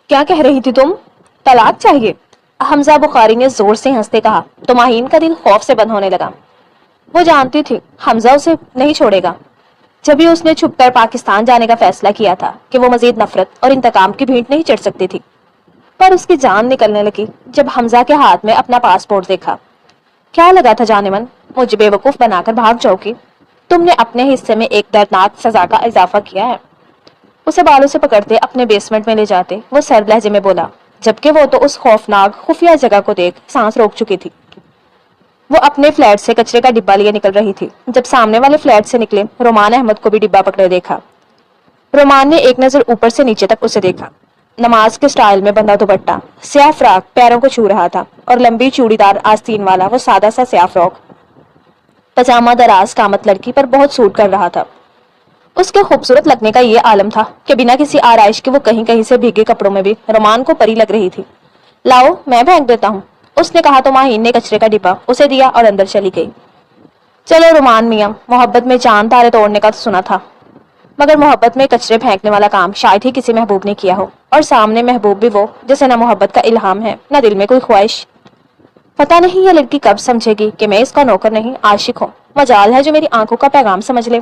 کیا کہہ رہی تھی تم؟ طلاق چاہیے؟ حمزہ بخاری نے زور سے ہنستے کہا تو ماہین کا دل خوف سے بند ہونے لگا۔ وہ جانتی تھی حمزہ اسے نہیں چھوڑے گا، جبھی اس نے چھپ کر پاکستان جانے کا فیصلہ کیا تھا کہ وہ مزید نفرت اور انتقام کی بھینٹ نہیں چڑھ سکتی تھی۔ پر اس کی جان نکلنے لگی جب حمزہ کے ہاتھ میں اپنا پاسپورٹ دیکھا۔ کیا لگا تھا جانے من مجھے بیوقوف بنا کر بھاگ جاؤ گی؟ تم نے اپنے حصے میں ایک دردناک سزا کا اضافہ کیا ہے۔ اسے بالوں سے پکڑتے اپنے بیسمنٹ میں لے جاتے وہ سرد لہجے میں بولا، جبکہ وہ تو اس خوفناک خفیہ جگہ کو دیکھ سانس روک چکی تھی۔ وہ اپنے فلیٹ سے کچرے کا ڈبہ لیے نکل رہی تھی جب سامنے والے فلیٹ سے نکلے رومان احمد کو بھی ڈبہ پکڑے دیکھا۔ رومان نے ایک نظر اوپر سے نیچے تک اسے دیکھا۔ نماز کے سٹائل میں بندھا دوپٹہ، سیاہ فراق پیروں کو چھو رہا تھا اور لمبی چوڑی دار آستین والا وہ سادہ سا سیاہ فراک پجامہ دراز قامت لڑکی پر بہت سوٹ کر رہا تھا۔ اس کے خوبصورت لگنے کا یہ عالم تھا کہ بنا کسی آرائش کے وہ کہیں کہیں سے بھیگے کپڑوں میں بھی رومان کو پری لگ رہی تھی۔ لاؤ میں پھینک دیتا ہوں، اس نے کہا تو ماہین نے کچرے کا ڈبہ اسے دیا اور اندر چلی گئی۔ چلو رومان میاں، محبت میں چاند تارے توڑنے کا تو سنا تھا، مگر محبت میں کچرے پھینکنے والا کام شاید ہی کسی محبوب نے کیا ہو، اور سامنے محبوب بھی وہ جسے نہ محبت کا الہام ہے نہ دل میں کوئی خواہش۔ پتہ نہیں یہ لڑکی کب سمجھے گی کہ میں اس کا نوکر نہیں عاشق ہوں، مجال ہے جو میری آنکھوں کا پیغام سمجھ لے۔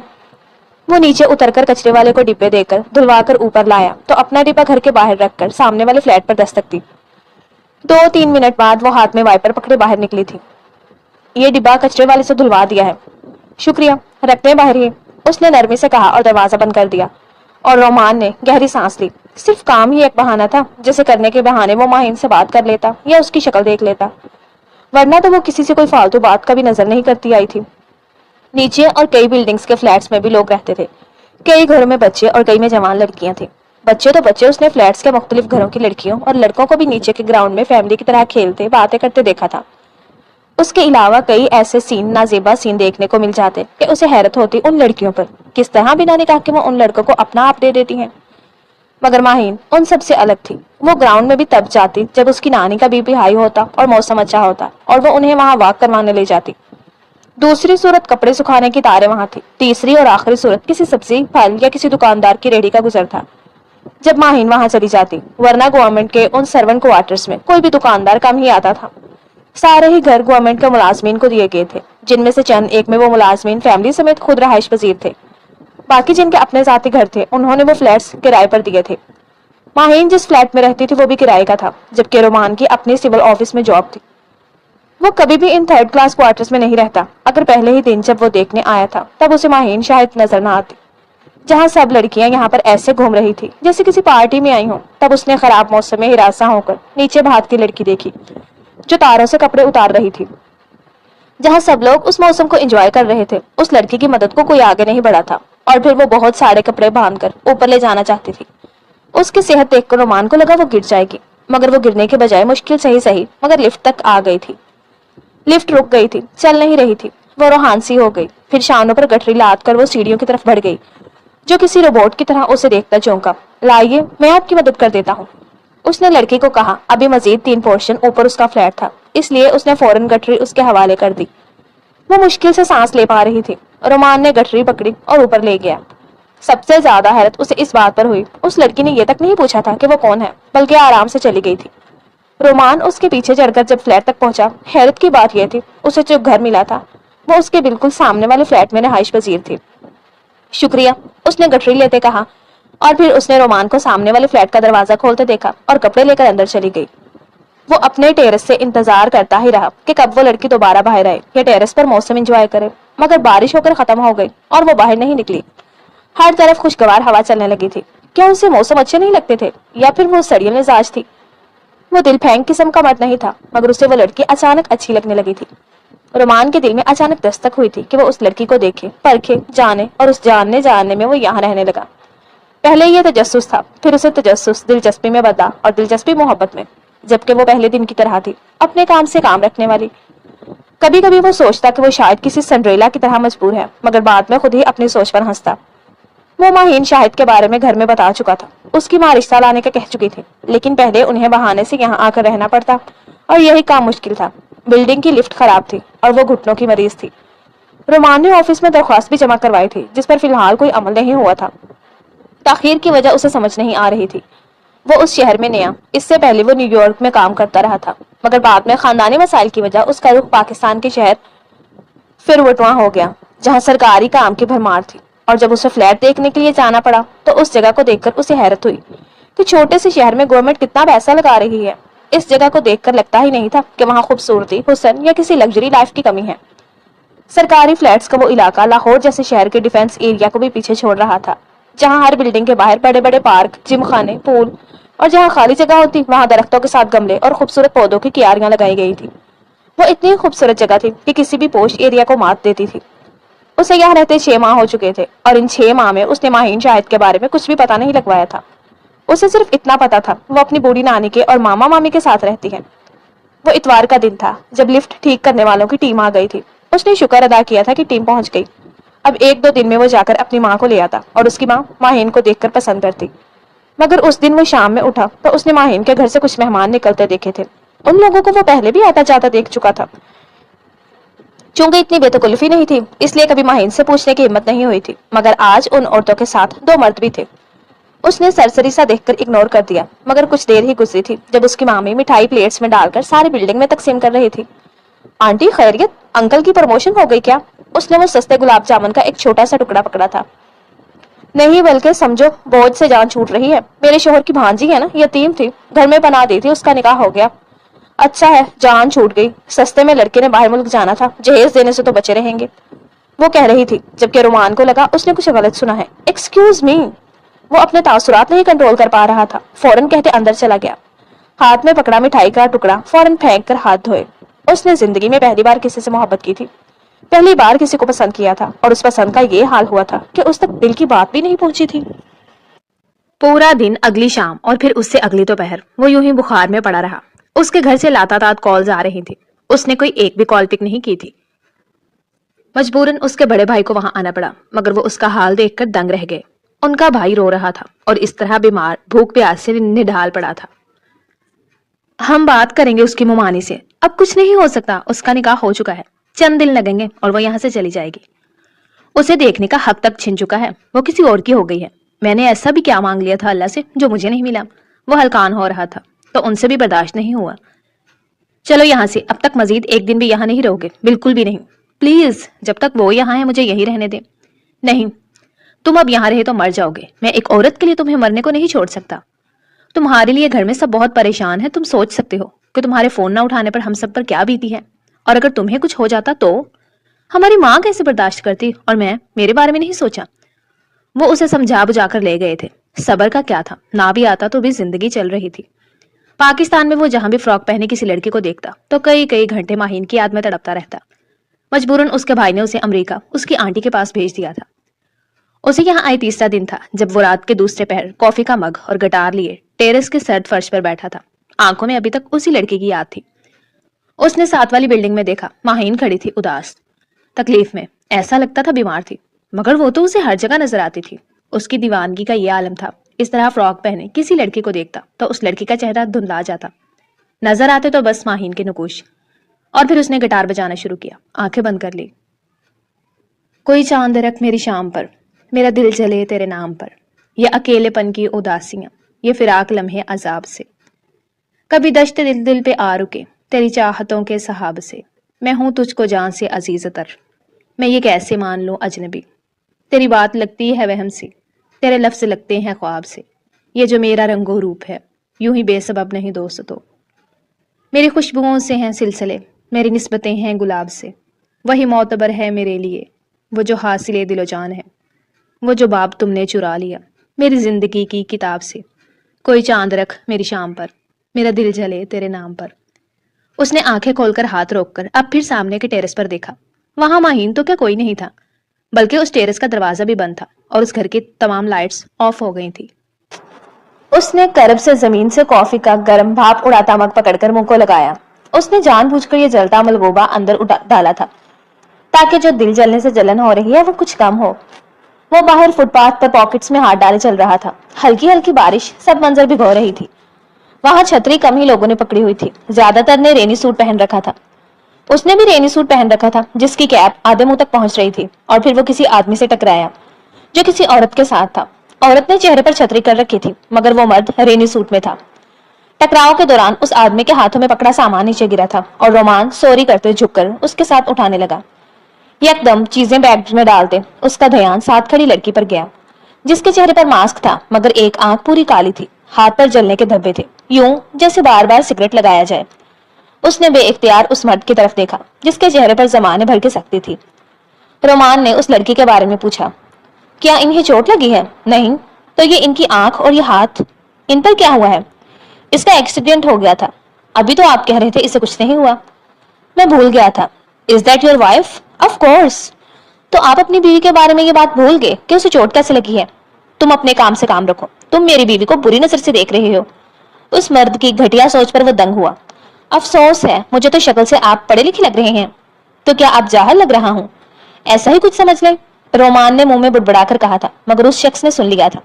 وہ نیچے اتر کر کچرے والے کو ڈبے دے کر دھلوا کر اوپر لایا تو اپنا ڈبہ گھر کے باہر رکھ کر سامنے والے فلیٹ پر دستک دی۔ 2-3 منٹ بعد وہ ہاتھ میں وائپر پکڑے باہر نکلی تھی۔ یہ ڈبہ کچرے والے سے دھلوا دیا ہے، شکریہ، رکھتے ہیں باہر ہی، اس نے نرمی سے کہا اور دروازہ بند کر دیا۔ اور رومان نے گہری سانس لی۔ صرف کام ہی ایک بہانہ تھا جسے کرنے کے بہانے وہ ماہین سے بات کر لیتا یا اس کی شکل دیکھ لیتا، ورنہ تو وہ کسی سے کوئی فالتو بات کبھی نظر نہیں کرتی آئی تھی۔ نیچے اور کئی بلڈنگز کے فلیٹس میں بھی لوگ رہتے تھے، کئی گھروں میں بچے اور کئی میں جوان لڑکیاں تھیں۔ بچے تو بچے، اس نے فلیٹس کے مختلف گھروں کی لڑکیوں اور لڑکوں کو بھی نیچے کے گراؤنڈ میں فیملی کی طرح کھیلتے باتیں کرتے دیکھا تھا۔ اس کے علاوہ کئی ایسے سین، نازیبا سین دیکھنے کو مل جاتے کہ اسے حیرت ہوتی ان لڑکیوں پر، کس طرح بنا نکاح کے وہ ان لڑکوں کو اپنا آپ دے دیتی ہیں۔ مگر ماہین ان سب سے الگ تھی۔ وہ گراؤنڈ میں بھی تب جاتی جب اس کی نانی کا بی پی ہائی ہوتا اور موسم اچھا ہوتا اور وہ انہیں وہاں واک کروانے لے جاتی۔ دوسری صورت کپڑے سکھانے کی تاریں وہاں تھی۔ تیسری اور آخری صورت کسی سبزی پھل یا کسی دکاندار کی ریڑھی کا گزر تھا جب ماہین وہاں چلی جاتی، ورنہ گورنمنٹ کے ان سرونٹ کوارٹرز میں کوئی بھی دکاندار کم ہی آتا تھا۔ سارے ہی گھر گورنمنٹ کے ملازمین کو دیے گئے تھے، جن میں سے چند ایک میں وہ ملازمین فیملی سمیت خود رہائش پذیر تھے۔ باقی جن کے اپنے ذاتی گھر تھے انہوں نے وہ فلیٹس کرائے پر دیے تھے۔ ماہین جس فلیٹ میں رہتی تھی وہ بھی کرائے کا تھا، جبکہ رومان کی اپنی سول آفس میں جاب تھی۔ وہ کبھی بھی ان تھرڈ کلاس کوارٹرز میں نہیں رہتا، اگر پہلے ہی دن جب وہ دیکھنے آیا تھا تب اسے ماہین شاید نظر نہ آتی۔ جہاں سب لڑکیاں یہاں پر ایسے گھوم رہی تھی جیسے کسی پارٹی میں آئی ہوں، تب اس نے خراب موسم میں ہراساں ہو کر نیچے بھاگتی لڑکی دیکھی جو تاروں سے کپڑے اتار رہی تھی۔ جہاں سب لوگ اس موسم کو انجوائے کر رہے تھے، اس لڑکی کی مدد کو کوئی آگے نہیں بڑھا تھا، اور پھر وہ بہت سارے کپڑے باندھ کر اوپر لے جانا چاہتی تھی۔ اس کی صحت دیکھ کر رومان کو لگا وہ گر جائے گی، مگر وہ گرنے کے بجائے مشکل صحیح مگر لفٹ تک آ گئی تھی۔ لفٹ رک گئی تھی، چل نہیں رہی تھی۔ وہ روحانسی ہو گئی، پھر شانوں پر گٹری لاد کر وہ سیڑھیوں کی طرف بڑھ گئی، جو کسی روبوٹ کی طرح اسے دیکھتا چونکا۔ لائیے میں آپ کی مدد کر دیتا ہوں، اس نے لڑکی کو کہا۔ ابھی مزید 3 پورشن اوپر اس کا فلیٹ تھا، اس لیے اس نے فوراً گٹری اس کے حوالے کر دی۔ وہ مشکل سے سانس لے پا رہی تھی۔ رومان نے گٹری پکڑی اور اوپر لے گیا۔ سب سے زیادہ حیرت اسے اس بات پر ہوئی اس لڑکی نے یہ تک نہیں پوچھا تھا کہ وہ کون ہے، بلکہ آرام سے چلی گئی تھی۔ رومان اس کے پیچھے چڑھ کر جب فلیٹ تک پہنچا، حیرت کی بات یہ تھی اسے جو گھر ملا تھا وہ اس کے بالکل سامنے والے فلیٹ میں رہائش پذیر تھی۔ شکریہ، اس نے گٹری لیتے کہا، اور پھر اس نے رومان کو سامنے والے فلیٹ کا دروازہ کھولتے دیکھا اور کپڑے لے کر اندر چلی گئی۔ وہ اپنے ٹیرس سے انتظار کرتا ہی رہا کہ کب وہ لڑکی دوبارہ باہر آئے یا ٹیرس پر موسم انجوائے کرے، مگر بارش ہو کر ختم ہو گئی اور وہ باہر نہیں نکلی۔ ہر طرف خوشگوار ہوا چلنے لگی تھی۔ کیا اسے موسم اچھے نہیں لگتے تھے یا پھر وہ سڑیل مزاج تھی؟ وہ دل پھینک قسم کا مرد نہیں تھا، مگر اسے وہ لڑکی اچانک اچھی لگنے لگی تھی۔ رومان کے دل میں اچانک دستک ہوئی تھی کہ وہ اس لڑکی کو دیکھے، پرکھے، جانے، اور اس جاننے میں وہ یہاں رہنے لگا۔ پہلے یہ تجسس تھا، پھر اسے تجسس دلچسپی میں بدلا اور دلچسپی محبت میں، جبکہ وہ پہلے دن کی طرح تھی، اپنے کام سے کام رکھنے والی۔ کبھی کبھی وہ سوچتا کہ وہ شاید کسی سنڈریلا کی طرح مجبور ہے، مگر بعد میں خود ہی اپنی سوچ پر ہنستا۔ وہ ماہین شاہد کے بارے میں گھر میں بتا چکا تھا، اس کی ماں رشتہ لانے کا کہہ چکی تھی، لیکن پہلے انہیں بہانے سے یہاں آ کر رہنا پڑتا اور یہی کام مشکل تھا۔ بلڈنگ کی لفٹ خراب تھی اور وہ گھٹنوں کی مریض تھی۔ رومان نے آفس میں درخواست بھی جمع کروائی تھی جس پر فی الحال کوئی عمل نہیں ہوا تھا۔ تاخیر کی وجہ اسے سمجھ نہیں آ رہی تھی۔ وہ اس شہر میں نیا، اس سے پہلے وہ نیو یارک میں کام کرتا رہا تھا، مگر بعد میں خاندانی مسائل کی وجہ اس کا رخ پاکستان کے شہر فروٹواں ہو گیا، جہاں سرکاری کام کی بھرمار تھی۔ اور جب اسے فلیٹ دیکھنے کے لیے جانا پڑا تو اس جگہ کو دیکھ کر اسے حیرت ہوئی کہ چھوٹے سے شہر میں گورنمنٹ کتنا پیسہ لگا رہی ہے۔ اس جگہ کو دیکھ کر لگتا ہی نہیں تھا کہ وہاں خوبصورتی، حسن یا کسی لگژری لائف کی کمی ہے۔ سرکاری فلیٹس کا وہ علاقہ لاہور جیسے شہر کے ڈیفنس ایریا کو بھی پیچھے چھوڑ رہا تھا، جہاں ہر بلڈنگ کے باہر بڑے بڑے پارک، جم خانے، پول، اور جہاں خالی جگہ ہوتی وہاں درختوں کے ساتھ گملے اور خوبصورت پودوں کی کیاریاں لگائی گئی تھی۔ وہ اتنی خوبصورت جگہ تھی کہ کسی بھی پوش ایریا کو مات دیتی تھی۔ اسے یہاں رہتے 6 ماہ ہو چکے تھے، اور ان 6 ماہ میں اس نے ماہین شاہد کے بارے میں کچھ بھی پتہ نہیں لگوایا تھا۔ اسے صرف اتنا پتا تھا وہ اپنی بوڑھی نانی کے اور ماما مامی کے ساتھ رہتی ہے۔ وہ اتوار کا دن تھا جب لفٹ ٹھیک کرنے والوں کی ٹیم آ گئی تھی۔ اس نے شکر ادا کیا تھا کہ ٹیم پہنچ گئی۔ اب 1-2 دن میں وہ جا کر اپنی ماں کو لے آتا اور اس کی ماں ماہین کو دیکھ کر پسند کرتی۔ مگر اس دن وہ شام میں اٹھا تو اس نے ماہین کے گھر سے کچھ مہمان نکلتے دیکھے تھے۔ ان لوگوں کو وہ پہلے بھی آتا جاتا دیکھ چکا تھا۔ چونکہ اتنی بے تکلفی نہیں تھی اس لیے کبھی ماہین سے پوچھنے کی ہمت نہیں ہوئی تھی، مگر آج ان عورتوں کے ساتھ 2 مرد بھی تھے۔ اس نے سرسری سا دیکھ کر اگنور کر دیا، مگر کچھ دیر ہی گزری تھی جب اس کی مامی مٹھائی پلیٹس میں ڈال کر ساری بلڈنگ میں تقسیم کر رہی تھی۔ آنٹی خیریت، انکل کی پروموشن ہو گئی کیا؟ اس نے وہ سستے گلاب جامن کا ایک چھوٹا سا ٹکڑا پکڑا تھا۔ نہیں، بلکہ سمجھو بوجھ سے جان چھوٹ رہی ہے۔ میرے شوہر کی بھانجی ہے نا، یتیم تھی، گھر میں بنا دی تھی، اس کا نکاح ہو گیا۔ اچھا ہے جان چھوٹ گئی، سستے میں لڑکے نے باہر ملک جانا تھا، جہیز دینے سے تو بچے رہیں گے، وہ کہہ رہی تھی، جبکہ رومان کو لگا اس نے کچھ غلط سنا ہے۔ ایکسکیوز می، وہ اپنے تاثرات نہیں کنٹرول کر پا رہا تھا، فوراً کہتے اندر چلا گیا۔ ہاتھ میں پکڑا مٹھائی کا ٹکڑا فوراً پھینک کر ہاتھ دھوئے۔ اس نے زندگی میں پہلی بار کسی سے محبت کی تھی، پہلی بار کسی کو پسند کیا تھا، اور اس پسند کا یہ حال ہوا تھا کہ اس تک دل کی بات بھی نہیں پہنچی تھی۔ پورا دن، اگلی شام اور پھر اس سے اگلی دوپہر وہ یوں ہی بخار میں پڑا رہا۔ اس کے گھر سے لاتعداد کالز آ رہی تھی، اس نے کوئی ایک بھی کال پک نہیں کی تھی۔ مجبوراً اس کے بڑے بھائی کو وہاں آنا پڑا، مگر وہ اس کا حال دیکھ کر دنگ رہ گئے۔ ان کا بھائی رو رہا تھا اور اس طرح بیمار، بھوک پیاس سے نڈھال پڑا تھا۔ ہم بات کریں گے اس کی ممانی سے، اب کچھ نہیں ہو سکتا، اس کا نکاح ہو چکا ہے، چند دن لگیں گے اور وہ یہاں سے چلی جائے گی۔ اسے دیکھنے کا حق تک چھن چکا ہے، وہ کسی اور کی ہو گئی ہے۔ میں نے ایسا بھی کیا مانگ لیا تھا اللہ سے جو مجھے نہیں ملا؟ وہ ہلکان ہو رہا تھا تو ان سے بھی برداشت نہیں ہوا۔ چلو یہاں سے، اب تک مزید 1 دن بھی یہاں نہیں رہو گے، بالکل بھی نہیں، پلیز، جب تک وہ یہاں ہے مجھے یہی رہنے دیں۔ نہیں، تم اب یہاں رہے تو مر جاؤ گے، میں ایک عورت کے لیے تمہیں مرنے کو نہیں چھوڑ سکتا۔ تمہارے لیے گھر میں سب بہت پریشان ہیں، تم سوچ سکتے ہو کہ تمہارے فون نہ اٹھانے پر ہم سب پر کیا بیتی ہے، اور اگر تمہیں کچھ ہو جاتا تو ہماری ماں کیسے برداشت کرتی، اور میں میرے بارے میں نہیں سوچا۔ وہ اسے سمجھا بجھا کر لے گئے تھے، صبر کا کیا تھا، نہ بھی آتا تو بھی زندگی چل رہی تھی۔ پاکستان میں وہ جہاں بھی فراک پہنے کسی لڑکی کو دیکھتا تو کئی گھنٹے ماہین کی یاد میں تڑپتا رہتا۔ مجبوراً اس کے بھائی نے اسے امریکہ اس کی آنٹی کے پاس بھیج دیا تھا۔ اسے یہاں آئے تیسرا دن تھا جب وہ رات کے دوسرے پہر کافی کا مگ اور گٹار لیے ٹیرس کے سرد فرش پر بیٹھا تھا۔ آنکھوں میں ابھی تک اسی لڑکی کی یاد تھی۔ اس نے ساتھ والی بلڈنگ میں دیکھا، ماہین کھڑی تھی اداس، تکلیف میں، ایسا لگتا تھا بیمار تھی، مگر وہ تو اسے ہر جگہ نظر آتی تھی۔ اس کی دیوانگی کا یہ عالم تھا، اس طرح فراک پہنے کسی لڑکی کو دیکھتا تو اس لڑکی کا چہرہ دھندلا جاتا، نظر آتے تو بس ماہین کے نقوش۔ اور پھر اس نے گٹار بجانا شروع کیا، آنکھیں بند کر لی۔ کوئی چاند رکھ میری شام پر، میرا دل جلے تیرے نام پر، یہ اکیلے پن کی اداسیاں، یہ فراق لمحے عذاب سے، کبھی دشت دل پہ آ رکے تیری چاہتوں کے سحاب سے، میں ہوں تجھ کو جان سے عزیز تر، میں یہ کیسے مان لوں اجنبی، تیری بات لگتی ہے وہم سی، تیرے لفظ لگتے ہیں خواب سے، یہ جو میرا رنگ و روپ ہے یوں ہی بے سبب نہیں دوستو، میری خوشبوؤں سے ہیں سلسلے، میری نسبتیں ہیں گلاب سے، وہی معتبر ہے میرے لیے، وہ جو حاصل دل و جان ہے، وہ جو باب تم نے چرا لیا میری زندگی کی کتاب سے، کوئی چاند رکھ میری شام پر، میرا دل جلے تیرے نام پر۔ اس نے آنکھیں کھول کر ہاتھ روک کر اب پھر سامنے کے ٹیرس پر دیکھا۔ وہاں ماہین تو کیا کوئی نہیں تھا، بلکہ اس ٹیرس کا دروازہ بھی بند تھا اور اس گھر کی تمام لائٹس آف ہو گئی تھی۔ اس نے کرب سے زمین سے کافی کا گرم بھاپ اڑاتا مگ پکڑ کر منہ کو لگایا۔ اس نے جان بوجھ کر یہ جلتا ملغوبہ اندر ڈالا تھا تاکہ جو دل جلنے سے جلن ہو رہی ہے وہ کچھ کم ہو۔ وہ باہر فٹ پاتھ پر پاکٹس میں ہاتھ ڈالے چل رہا تھا۔ ہلکی ہلکی بارش سب منظر بھگو رہی تھی۔ وہاں چھتری کم ہی لوگوں نے پکڑی ہوئی تھی، زیادہ تر نے رینی سوٹ پہن رکھا تھا۔ اس نے بھی رینی سوٹ پہن رکھا تھا جس کی کیپ آدھے منہ تک پہنچ رہی تھی، اور پھر وہ کسی آدمی سے ٹکرایا جو کسی عورت کے ساتھ تھا۔ عورت نے چہرے پر چھتری کر رکھی تھی مگر وہ مرد رینی سوٹ میں تھا۔ ٹکراؤ کے دوران اس آدمی کے ہاتھوں میں پکڑا سامان نیچے گرا تھا اور رومان سوری کرتے جھک کر اس کے ساتھ اٹھانے لگا۔ یکدم چیزیں بیگ میں ڈالتے اس کا دھیان ساتھ کھڑی لڑکی پر گیا جس کے چہرے پر ماسک تھا مگر ایک آنکھ پوری کالی تھی، ہاتھ پر جلنے کے دھبے تھے، یوں جیسے بار بار سگریٹ لگایا جائے۔ اس نے بے اختیار اس مرد کی طرف دیکھا جس کے چہرے پر زمانے بھر کی سختی تھی۔ رومان نے اس لڑکی کے بارے میں پوچھا، کیا انہیں چوٹ لگی ہے؟ نہیں، تو یہ ان کی آنکھ اور یہ ہاتھ، ان پر کیا ہوا ہے؟ اس کا ایکسیڈنٹ ہو گیا تھا، ابھی تو آپ کہہ رہے تھے اسے کچھ نہیں ہوا۔ میں بھول گیا تھا۔ Is that your wife? Of course. تو آپ اپنی بیوی کے بارے میں یہ بات بھول گئے کہ اسے چوٹ کیسے لگی ہے؟ تم اپنے کام سے کام رکھو، تم میری بیوی کو بری نظر سے دیکھ رہے ہو۔ اس مرد کی گھٹیا سوچ پر وہ دنگ ہوا۔ افسوس ہے، مجھے تو شکل سے آپ پڑھے لکھے لگ رہے ہیں، تو کیا آپ جاہل لگ رہا ہوں؟ ایسا ہی کچھ سمجھ لیں، رومان نے منہ میں بڑبڑا کر کہا تھا مگر اس شخص نے سن لیا تھا۔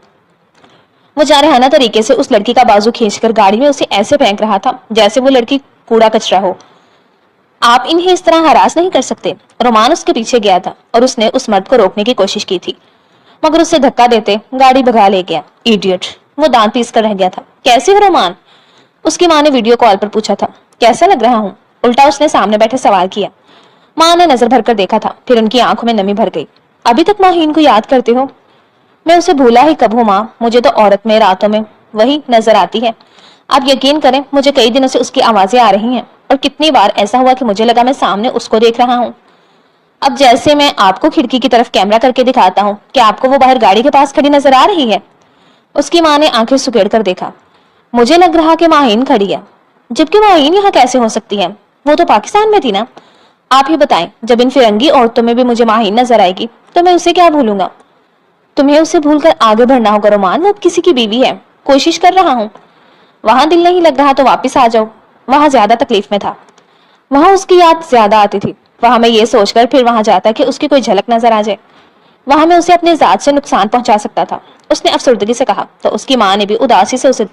وہ جارحانہ طریقے سے اس لڑکی کا بازو کھینچ کر گاڑی میں اسے ایسے پھینک رہا تھا جیسے وہ لڑکی کوڑا کچرا ہو۔ آپ انہیں اس طرح ہراس نہیں کر سکتے۔ رومان اس کے پیچھے گیا تھا اور اس نے اس مرد کو روکنے کی کوشش کی تھی مگر اسے دھکا دیتے گاڑی بھگا لے گیا۔ ایڈیٹ، وہ دانت پیس کر رہ گیا تھا۔ کیسے ہو رومان؟ اس کی ماں نے ویڈیو کال پر پوچھا تھا۔ کیسا لگ رہا ہوں؟ الٹا اس نے سامنے بیٹھے سوال کیا۔ ماں نے نظر بھر کر دیکھا تھا، پھر ان کی آنکھوں میں نمی بھر گئی۔ ابھی تک ماہین کو یاد کرتے ہو؟ میں اسے بھولا ہی کب ہوں ماں، مجھے تو عورت میں راتوں میں وہی نظر آتی ہے۔ آپ یقین کریں مجھے کئی دنوں سے اس کی آوازیں آ رہی ہیں اور کتنی بار ایسا ہوا کہ مجھے لگا میں سامنے اس کو دیکھ رہا ہوں۔ اب جیسے میں آپ کو کھڑکی کی طرف کیمرہ کر کے دکھاتا ہوں کہ آپ کو وہ باہر گاڑی کے پاس کھڑی نظر آ رہی ہے۔ اس کی ماں نے آنکھیں سکیڑ کر دیکھا۔ مجھے لگ رہا کہ ماہین کھڑی ہے، جبکہ ماہین یہاں کیسے ہو سکتی ہے؟ وہ تو پاکستان میں تھی نا۔ آپ ہی بتائیں، جب ان فرنگی عورتوں میں بھی مجھے ماہین نظر آئے گی تو میں اسے کیا بھولوں گا؟ تمہیں اسے بھول کر آگے بڑھنا ہوگا رومان، وہ کسی کی بیوی ہے۔ کوشش کر رہا ہوں۔ وہاں دل نہیں لگ رہا تو واپس آ جاؤ، وہاں زیادہ تکلیف میں تھا۔ وہاں اس کی یاد زیادہ آتی تھی، وہاں میں یہ سوچ کر پھر وہاں جاتا کہ اس کی کوئی جھلک نظر آ جائے، وہاں میں اسے اپنے ذات سے نقصان پہنچا سکتا تھا۔ اس نے افسردگی سے کہا تو اس کی ماں نے بھی اداسی سے اسے،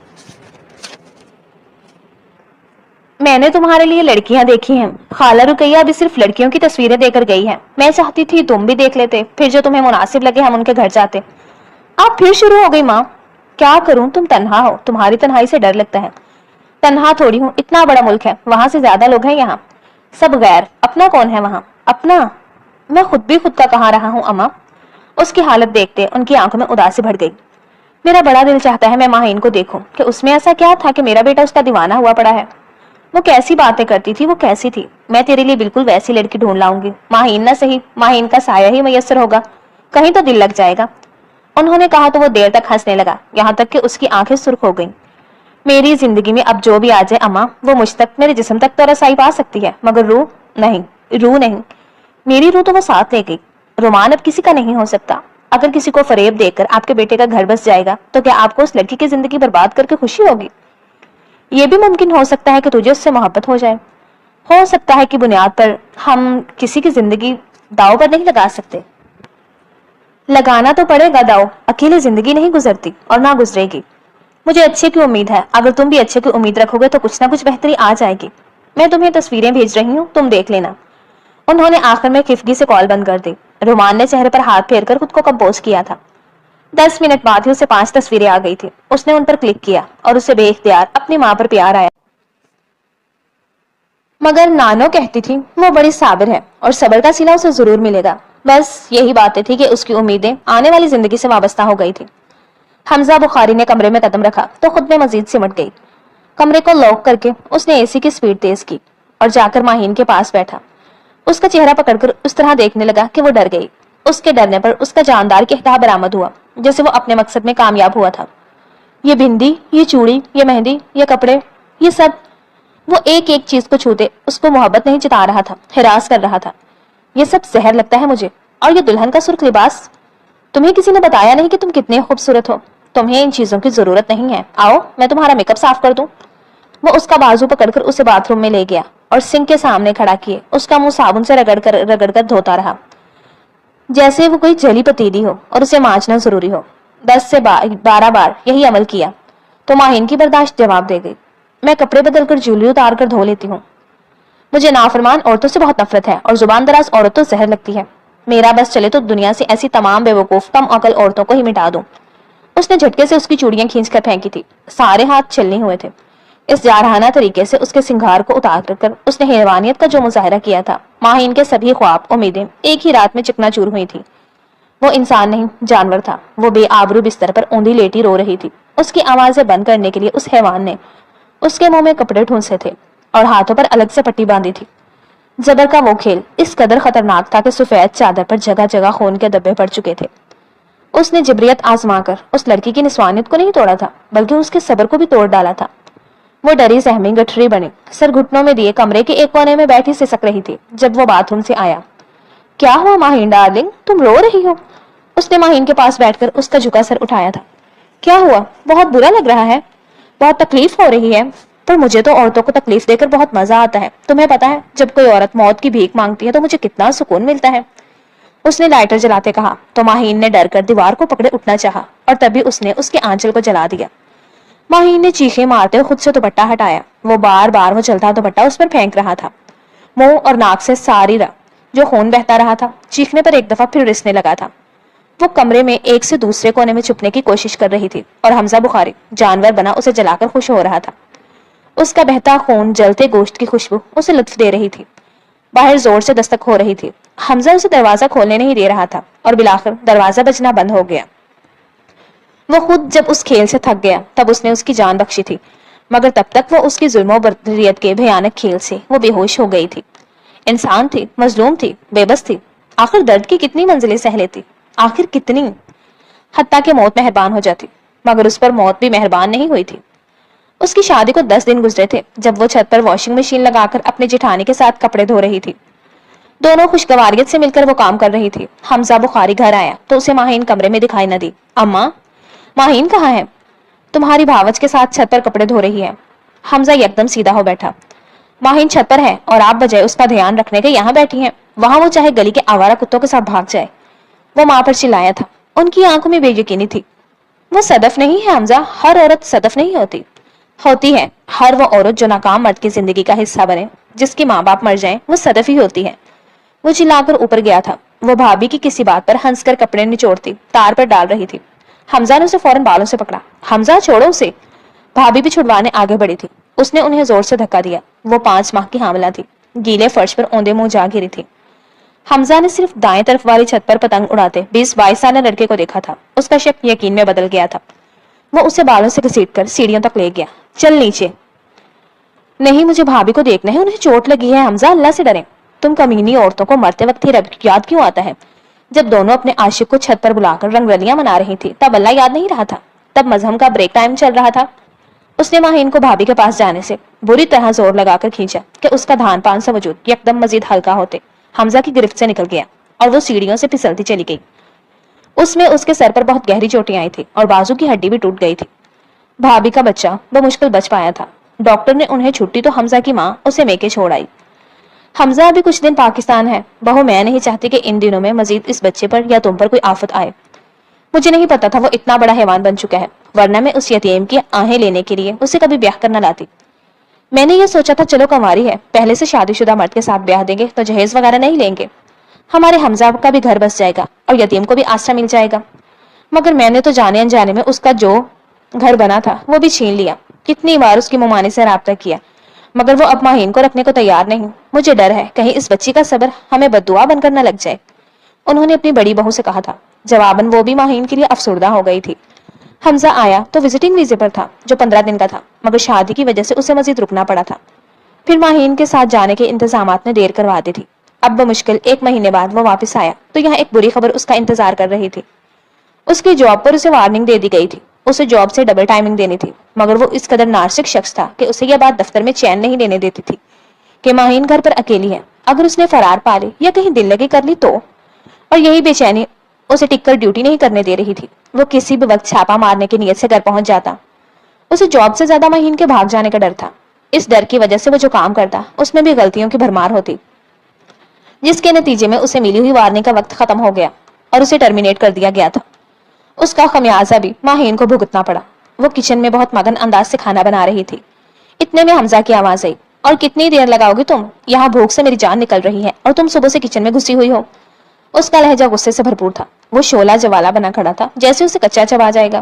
میں نے تمہارے لیے لڑکیاں دیکھی ہیں، خالہ رقیہ ابھی صرف لڑکیوں کی تصویریں دے کر گئی ہیں، میں چاہتی تھی تم بھی دیکھ لیتے، پھر جو تمہیں مناسب لگے ہم ان کے گھر جاتے۔ آپ پھر شروع ہو گئی ماں۔ کیا کروں، تم تنہا ہو، تمہاری تنہائی سے ڈر لگتا ہے۔ تنہا تھوڑی ہوں، اتنا بڑا ملک ہے، وہاں سے زیادہ لوگ ہیں یہاں، سب غیر، اپنا کون ہے وہاں؟ اپنا میں خود بھی خود کا کہا رہا ہوں اماں۔ اس کی حالت دیکھتے ان کی آنکھوں میں اداسی بڑھ گئی۔ میرا بڑا دل چاہتا ہے میں ماہین کو دیکھوں کہ اس میں ایسا کیا تھا کہ میرا بیٹا اس کا دیوانہ ہوا پڑا ہے۔ وہ کیسی باتیں کرتی تھی، وہ کیسی تھی، میں تیرے لیے بالکل ویسی لڑکی ڈھونڈ لاؤں گی، ماہین نہ صحیح، ماہین کا سایہ ہی میسر ہوگا، کہیں تو دل لگ جائے گا۔ انہوں نے کہا تو وہ دیر تک ہنسنے لگا، یہاں تک کہ اس کی آنکھیں سرخ ہو گئیں۔ میری زندگی میں اب جو بھی آ جائے اماں، وہ مجھ تک، میرے جسم تک تو رسائی پا سکتی ہے مگر روح نہیں، روح نہیں۔ میری روح تو وہ ساتھ لے گئی۔ رومان اب کسی کا نہیں ہو سکتا۔ اگر کسی کو فریب دے کر آپ کے بیٹے کا گھر بس جائے گا تو کیا آپ کو اس لڑکی کی زندگی برباد کر کے خوشی ہوگی؟ یہ بھی ممکن ہو سکتا ہے کہ تجھے اس سے محبت ہو جائے، ہو سکتا ہے کہ بنیاد پر ہم کسی کی زندگی داؤ پر نہیں لگا سکتے۔ لگانا تو پڑے گا داؤ، اکیلے زندگی نہیں گزرتی اور نہ گزرے گی۔ مجھے اچھے کی امید ہے، اگر تم بھی اچھے کی امید رکھو گے تو کچھ نہ کچھ بہتری آ جائے گی۔ میں تمہیں تصویریں بھیج رہی ہوں، تم دیکھ لینا۔ انہوں نے آخر میں خفگی سے کال بند کر دی۔ رومان نے چہرے پر ہاتھ پھیر کر خود کو کمپوز کیا تھا۔ 10 منٹ بعد ہی اسے 5 تصویریں آ گئی تھی۔ اس نے ان پر کلک کیا اور اسے بے اختیار اپنی ماں پر پیار آیا۔ مگر نانو کہتی تھی وہ بڑی صابر ہے اور صبر کا صلہ اسے ضرور ملے گا۔ بس یہی باتیں تھی کہ اس کی امیدیں آنے والی زندگی سے وابستہ ہو گئی تھی۔ حمزہ بخاری نے کمرے میں قدم رکھا تو خود میں مزید سمٹ گئی۔ کمرے کو لاک کر کے اس نے اے سی کی سپیڈ تیز کی اور جا کر ماہین کے پاس بیٹھا۔ اس کا چہرہ پکڑ کر اس طرح دیکھنے لگا کہ وہ ڈر گئی۔ اس کے ڈرنے پر اس کا جاندار کہتا برآمد ہوا جیسے وہ اپنے مقصد میں کامیاب ہوا تھا۔ یہ بندی، یہ چوڑی، یہ مہندی، یہ کپڑے، یہ سب، وہ ایک ایک چیز کو چھوتے اس کو محبت نہیں جتا رہا تھا، ہراس کر رہا تھا۔ یہ سب زہر لگتا ہے مجھے، اور یہ دلہن کا سرخ لباس، تمہیں کسی نے بتایا نہیں کہ تم کتنے خوبصورت ہو؟ تمہیں ان چیزوں کی ضرورت نہیں ہے، آؤ میں تمہارا میک اپ صاف کر دوں۔ وہ اس کا بازو پکڑ کر اسے باتھ روم میں لے گیا اور سنک کے سامنے کھڑا کیے اس کا منہ صابن سے رگڑ کر دھوتا رہا جیسے وہ کوئی جلی پتیلی ہو اور اسے مانجنا ضروری ہو۔ 10 سے 12 بار یہی عمل کیا تو ماہین کی برداشت جواب دے گئی۔ میں کپڑے بدل کر جولی اتار کر دھو لیتی ہوں۔ مجھے نافرمان عورتوں سے بہت نفرت ہے اور زبان دراز عورتوں زہر لگتی ہے۔ میرا بس چلے تو دنیا سے ایسی تمام بے وقوف کم عقل عورتوں کو ہی مٹا دوں۔ اس نے جھٹکے سے اس کی چوڑیاں کھینچ کر پھینکی تھی. سارے ہاتھ چھلنی ہوئے تھے. اس جارحانہ طریقے سے اس کے سنگھار کو اتار کر اس نے حیوانیت کا جو مظاہرہ کیا تھا، ماہین کے سبھی خواب امیدیں ایک ہی رات میں چکنا چور ہوئی تھی. وہ انسان نہیں، جانور تھا. وہ بے آبرو بستر پر اوندھی لیٹی رو رہی تھی. اس کی آوازیں بند کرنے کے لیے اس حیوان نے اس کے منہ میں کپڑے ٹھونسے تھے اور ہاتھوں پر الگ سے پٹی باندھی تھی. زبر کا وہ کھیل اس قدر خطرناک تھا کہ سفید چادر پر جگہ جگہ خون کے دبے پڑ چکے تھے. اس نے جبریت آزما کر اس لڑکی کی نسوانیت کو نہیں توڑا تھا، بلکہ اس کے صبر کو بھی توڑ ڈالا تھا. وہ ڈری سہمی گٹھری بنی سر گھٹنوں میں دیے کمرے کے ایک کونے میں بیٹھی سسک رہی تھی جب وہ باتھ روم سے آیا. کیا ہوا ماہین ڈارلنگ، تم رو رہی ہو؟ اس نے ماہین کے پاس بیٹھ کر اس کا جھکا سر اٹھایا تھا. کیا ہوا؟ بہت برا لگ رہا ہے، بہت تکلیف ہو رہی ہے. پر مجھے تو عورتوں کو تکلیف دے کر بہت مزہ آتا ہے. تمہیں پتا ہے جب کوئی عورت موت کی بھیک مانگتی ہے تو مجھے کتنا سکون ملتا ہے. اس نے لائٹر جلاتے کہا تو ماہین نے ڈر کر دیوار کو پکڑے اٹھنا چاہا اور تبھی اس نے اس کے آنچل کو جلا دیا. ماہین نے چیخیں مارتے خود سے دوپٹہ ہٹایا. وہ بار بار وہ چلتا دوپٹہ اس پر پھینک رہا تھا. منہ اور ناک سے ساری جو خون بہتا رہا تھا. چیخنے پر ایک دفعہ پھر رسنے لگا تھا. وہ کمرے میں ایک سے دوسرے کونے میں چھپنے کی کوشش کر رہی تھی اور حمزہ بخاری جانور بنا اسے جلا کر خوش ہو رہا تھا. اس کا بہتا خون جلتے گوشت کی خوشبو اسے لطف دے رہی تھی. باہر زور سے دستک ہو رہی تھی. حمزہ اسے دروازہ کھولنے نہیں دے رہا تھا اور بالآخر دروازہ بجنا بند ہو گیا. وہ خود جب اس کھیل سے تھک گیا تب اس نے اس کی جان بخشی تھی، مگر تب تک وہ اس کی ظلم و بربریت کے بھیانک کھیل سے وہ بے ہوش ہو گئی تھی. انسان تھی، مظلوم تھی، بے بس تھی. آخر درد کی کتنی منزلیں سہ لیتی، آخر کتنی، حتیٰ کہ موت مہربان ہو جاتی. مگر اس پر موت بھی مہربان نہیں ہوئی تھی. اس کی شادی کو 10 دن گزرے تھے جب وہ چھت پر واشنگ مشین لگا کر اپنے جٹھانی کے ساتھ کپڑے دھو رہی تھی. دونوں خوشگواریت سے مل کر وہ کام کر رہی تھی. حمزہ بخاری گھر آیا تو اسے ماہین کمرے میں دکھائی نہ دی. اماں، ماہین کہاں ہے؟ تمہاری بھاوج کے ساتھ چھت پر کپڑے دھو رہی ہے. حمزہ یکدم سیدھا ہو بیٹھا. ماہین چھت پر ہے اور آپ بجائے اس کا دھیان رکھنے کے یہاں بیٹھی ہیں. وہاں وہ چاہے گلی کے آوارہ کتوں کے ساتھ بھاگ جائے. وہ ماں پر چلایا تھا. ان کی آنکھوں میں بے یقینی تھی. وہ صدف نہیں ہے حمزہ، ہر عورت صدف نہیں ہوتی. ہوتی ہے. ہر وہ عورت جو ناکام مرد کی زندگی کا حصہ بنے، جس کے ماں باپ مر جائیں، وہ صدف ہی ہوتی ہے. وہ چلا کر اوپر گیا تھا. وہ بھابھی کی کسی بات پر ہنس کر کپڑے نچوڑتی تار پر ڈال رہی تھی. حمزہ نے اسے فوراً بالوں سے پکڑا. حمزہ چھوڑو اسے. بھابھی بھی چھڑوانے آگے بڑھی تھی. اس نے انہیں زور سے دھکا دیا. وہ 5 ماہ کی حاملہ تھی. گیلے فرش پر اوندے منہ جا گری تھی. حمزہ نے صرف دائیں طرف والی چھت پر پتنگ اڑاتے 20-22 سالہ لڑکے کو دیکھا تھا. اس کا شک یقین میں بدل گیا تھا. وہ اسے بالوں سے گھسیٹ کر سیڑھیوں تک لے گیا. چل نیچے. نہیں، مجھے بھابھی کو دیکھنا ہے، انہیں چوٹ لگی ہے. حمزہ، اللہ سے ڈریں. تم کمینی عورتوں کو مرتے وقت ہی رب یاد کیوں آتا ہے؟ جب دونوں اپنے عاشق کو چھت پر بلا کر رنگ رلیاں منا رہی تھی تب اللہ یاد نہیں رہا تھا؟ تب مذہب کا بریک ٹائم چل رہا تھا؟ اس نے ماہین کو بھابھی کے پاس جانے سے بری طرح زور لگا کر کھینچا کہ اس کا دھان پان سا وجود یکدم مزید ہلکا ہوتے حمزہ کی گرفت سے نکل گیا اور وہ سیڑھیوں سے پھسلتی چلی گئی. اس میں اس کے سر پر بہت گہری چوٹیں آئی تھی اور بازو کی ہڈی بھی ٹوٹ گئی تھی. بھابھی کا بچہ بمشکل بچ پایا تھا. ڈاکٹر نے انہیں چھٹی تو حمزہ کی ماں اسے میکے چھوڑ آئی. حمزہ ابھی کچھ دن پاکستان ہے. بہو، میں نہیں چاہتی کہ ان دنوں میں مزید اس بچے پر یا تم پر کوئی آفت آئے. مجھے نہیں پتا تھا وہ اتنا بڑا حیوان بن چکا ہے، ورنہ میں اس یتیم کی آہیں لینے کے لیے اسے کبھی بیاہ کرنا لاتی. میں نے یہ سوچا تھا چلو کنواری ہے، پہلے سے شادی شدہ مرد کے ساتھ بیاہ دیں گے تو جہیز وغیرہ نہیں لیں گے. ہمارے حمزہ کا بھی گھر بس جائے گا اور یتیم کو بھی آسرا مل جائے گا. مگر میں نے تو جانے انجانے میں اس کا جو گھر بنا تھا وہ بھی چھین لیا. کتنی بار اس کی ممانی سے رابطہ کیا مگر وہ اب ماہین کو رکھنے کو تیار نہیں. مجھے ڈر ہے کہیں اس بچی کا صبر ہمیں بددعا بن کر نہ لگ جائے. انہوں نے اپنی بڑی بہو سے کہا تھا. جواباً وہ بھی ماہین کے لیے افسردہ ہو گئی تھی. حمزہ آیا تو وزٹنگ ویزے پر تھا جو 15 دن کا تھا، مگر شادی کی وجہ سے اسے مزید رکنا پڑا تھا. پھر ماہین کے ساتھ جانے کے انتظامات میں دیر کروا دی تھی. اب بمشکل 1 مہینے بعد وہ واپس آیا تو یہاں ایک بری خبر اس کا انتظار کر رہی تھی. اس کی جاب پر اسے وارننگ دے دی گئی تھی. اسے جاب سے ڈبل ٹائمنگ دینی تھی، مگر وہ اس قدر نارسک شخص تھا کہ اسے یہ بات دفتر میں چین نہیں لینے دیتی تھی کہ ماہین گھر پر اکیلی ہے. اگر اس نے فرار پا لی یا کہیں دل لگی کر لی تو، اور یہی بے چینی اسے ٹک کر ڈیوٹی نہیں کرنے دے رہی تھی. وہ کسی بھی وقت چھاپا مارنے کی نیت سے گھر پہنچ جاتا. اسے جاب سے زیادہ ماہین کے بھاگ جانے کا ڈر تھا. اس ڈر کی وجہ سے وہ جو کام کرتا اس میں بھی غلطیوں کی بھرمار ہوتی، جس کے نتیجے میں اسے ملی ہوئی وارننگ کا وقت ختم ہو گیا اور اسے ٹرمینیٹ کر دیا گیا تھا. اس کا خمیازہ بھی ماہین کو بھگتنا پڑا. وہ کچن میں بہت مگن انداز سے کھانا بنا رہی تھی. اتنے میں حمزہ کی آواز آئی. اور کتنی دیر لگاؤ گی تم؟ یہاں بھوک سے میری جان نکل رہی ہے اور تم صبح سے کچن میں گھسی ہوئی ہو. اس کا لہجہ غصے سے بھرپور تھا. وہ شعلہ جوالا بنا کھڑا تھا جیسے اسے کچا چبا جائے گا.